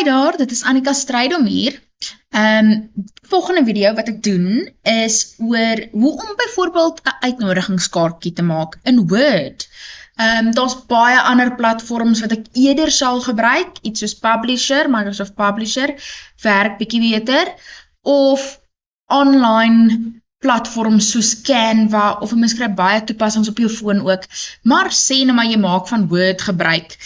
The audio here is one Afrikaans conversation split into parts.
daar, dit is Annika Strydom hier. Volgende video wat ek doen is oor hoe om byvoorbeeld 'n uitnodigingskaartjie te maak in Word. Daar's baie ander platforms wat ek eerder sal gebruik, iets soos Publisher, Microsoft Publisher, werk bietjie beter, of online platforms soos Canva, of mens kry baie toepassings op jou foon ook, maar sê nou maar jy maak van Word gebruik.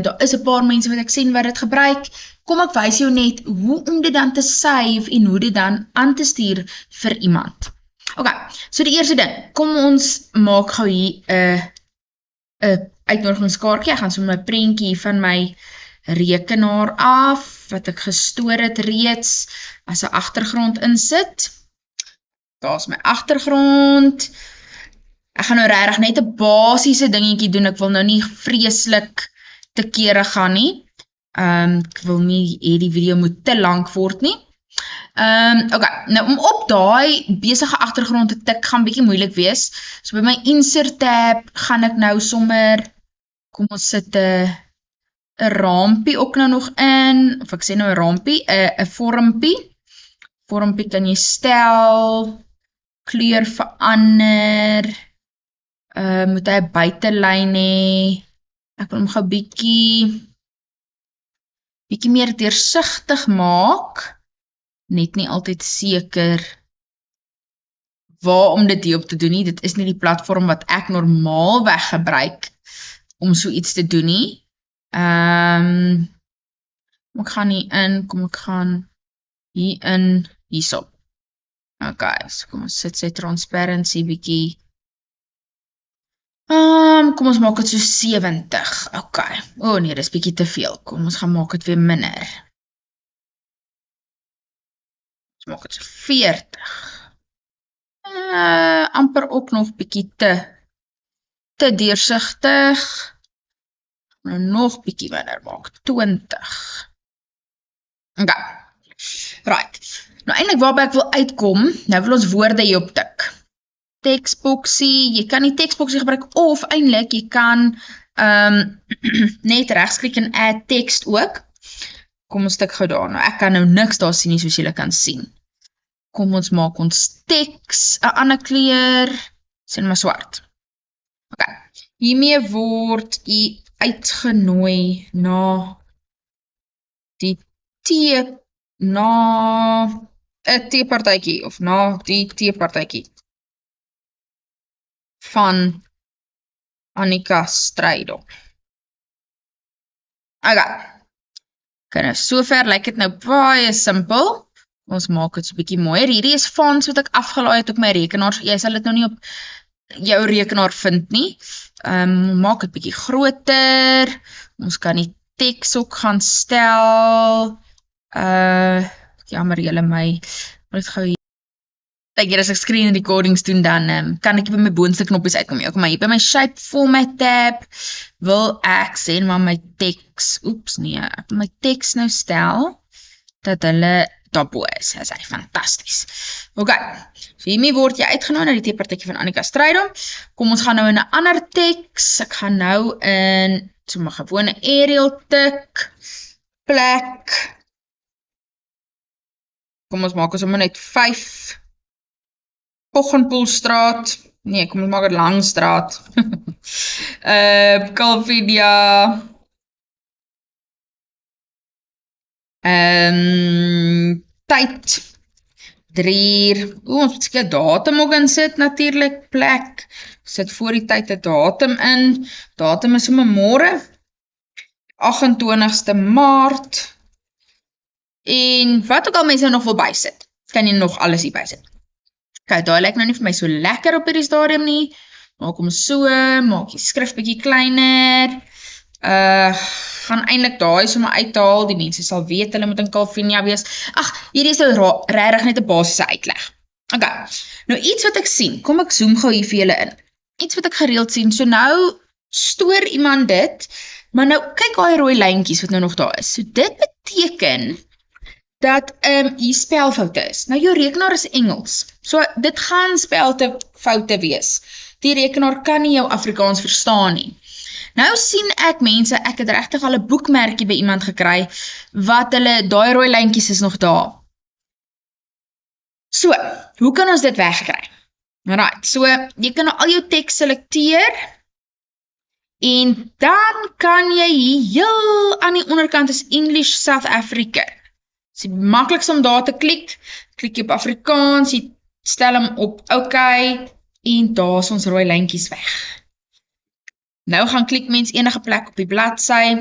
Daar is 'n paar mense wat ek sien wat dit gebruik. Kom ek wys jou net hoe om dit dan te save en hoe dit dan aan te stuur vir iemand. Ok, so die eerste ding, kom ons maak gou hier 'n uitnodigingskaartjie. Ek gaan so my prentjie van my rekenaar af, wat ek gestoor het reeds, as 'n agtergrond insit. Daar is my agtergrond. Ek gaan nou regtig net 'n basiese dingetjie doen. Ek wil nou nie vreeslik te kere gaan nie. Ek wil nie hê die video moet te lank word nie. Ok, nou om op daai besige agtergrond te tik gaan bietjie moeilik wees. So by my insert tab gaan ek nou sommer, kom ons sit 'n rampie ook nou nog in, of ek sê nou 'n rampie, 'n vormpie. Vormpie kan jy stel, kleur verander, moet hy 'n buitelyn hê. Ek wil hom gou bietjie meer deursigtig maak, net nie altyd seker waar om dit hier op te doen nie. Dit is nie die platform wat ek normaalweg gebruik om so iets te doen nie. Kom ek gaan hier in, kom ek gaan hier in, hierso. Ok, so kom ons sit sy transparency bietjie. Kom ons maak dit so 70. Ok, nee, dis bietjie te veel. Kom ons gaan maak dit weer minder. Ons maak dit so 40. Amper ook nog bietjie te deursigtig. Nou nog bietjie minder maak, 20. Ok, right. Nou eintlik waarby ek wil uitkom, nou wil ons woorde hier op tik. Textboxie, jy kan nie textboxie gebruik, of eintlik jy kan net regsklik en add text ook. Kom ons tik gou daar, nou ek kan nou niks daar sien nie soos julle kan sien. Kom ons maak ons text 'n ander kleur, sien maar swart. Ok, hiermee word jy uitgenooi na die na 'n teepartytjie, of na die teepartytjie van Annika Strydom. Ok, nou sover lyk dit nou baie simpel. Ons maak dit so 'n bietjie mooier. Hierdie is fonts wat ek afgelaai het op my rekenaar, so jy sal dit nou nie op jou rekenaar vind nie. Maak dit bietjie groter. Ons kan die teks ook gaan stel. Jammer julle my, moet gou hier. Like, as ek screen recordings doen, dan kan ek by my boonste knoppies uitkom. Ook maar hier by my shape format tab wil ek sê maar my teks, ek wil my teks nou stel dat hulle daarbo is. As hy fantasties. Ok, so hiermee word jy uitgenooi na die teepartytjie van Annika Strydom. Kom ons gaan nou in 'n ander teks. Ek gaan nou in so 'n gewone Arial tik, plek. Kom ons maak sommer net 5 Poggenpoelstraat. Nee, kom ons maak dit Langstraat. Calvinia. Tyd. 3 uur. Ons moet seker datum ook insit natuurlik, plek. Sit voor die tyd 'n datum in. Datum is sommer môre. 28ste Maart. En wat ook al mense nog wil bysit, kan jy nog alles hier bysit. Kyk, daai lyk nou nie vir my so lekker op hierdie stadium nie. Maak hom so, maak die skrif bietjie kleiner. Gaan eintlik daai sommer uithaal. Die mense sal weet hulle moet in Calvinia wees. Hierdie is nou regtig net 'n basiese uitleg. Ok, nou iets wat ek sien, kom ek zoom gou hier vir julle in. Iets wat ek gereeld sien, so nou stoor iemand dit, maar nou kyk daai rooi lyntjies wat nou nog daar is. So dit beteken dat hier spelfoute is. Nou jou rekenaar is Engels, so dit gaan spelfoute wees. Die rekenaar kan nie jou Afrikaans verstaan nie. Nou sien ek mense, ek het regtig al 'n boekmerkie by iemand gekry, wat hulle, daai rooi lyntjies is nog daar. So, hoe kan ons dit wegkry? Right, so, jy kan al jou teks selekteer, en dan kan jy heel aan die onderkant is English South Africa. Dit is die maklikste om daar te klik jy op Afrikaans, jy stel hom op OK, en daar is ons rooi lyntjies weg. Nou gaan klik mens enige plek op die bladsy,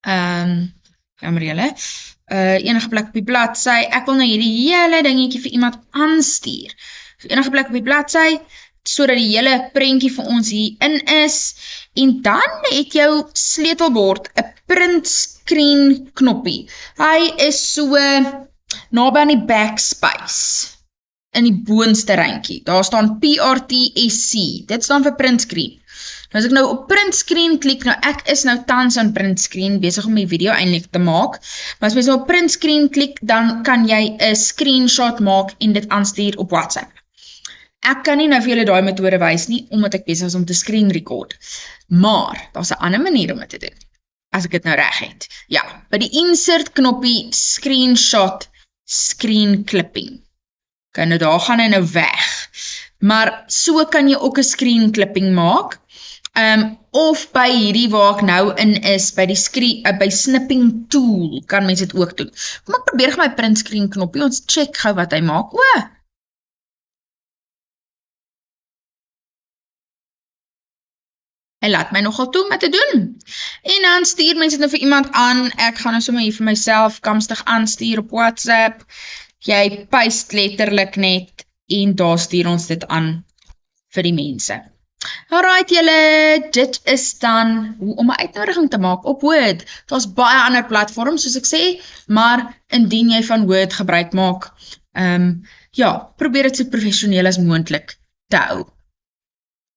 jammer julle, enige plek op die bladsy, ek wil nou hierdie hele dingetjie vir iemand aanstuur. So enige plek op die bladsy, sodat die hele prentjie vir ons hier in is, en dan het jou sleutelbord 'n print screen knoppie. Hy is so naby aan die backspace, in die boonste ryntjie. Daar staan PRTSC, dit staan vir print screen. Nou as ek nou op print screen klik, nou ek is nou tans aan print screen, besig om die video eintlik te maak, maar as jy nou op print screen klik, dan kan jy 'n screenshot maak en dit aanstuur op WhatsApp. Ek kan nie nou vir julle daai metode wys nie, omdat ek besig is om te screen record. Maar, daar's 'n ander manier om dit te doen, as ek dit nou reg het. Ja, by die insert knoppie, screenshot, screen clipping. Okay, nou daar gaan hy nou weg. Maar so kan jy ook 'n screen clipping maak. Of by hierdie waar ek nou in is, by die by snipping tool, kan mens dit ook doen. Kom ek probeer my print screen knoppie, ons check gou wat hy maak. Hy laat my nogal toe om dit te doen. En dan stuur mense dit nou vir iemand aan, ek gaan nou sommer hier vir myself kamstig aanstuur op WhatsApp, jy paste letterlik net, en daar stuur ons dit aan vir die mense. Alright julle, dit is dan hoe om 'n uitnodiging te maak op Word. Daar's baie ander platforms soos ek sê, maar indien jy van Word gebruik maak, ja, probeer dit so professioneel as moontlik te hou.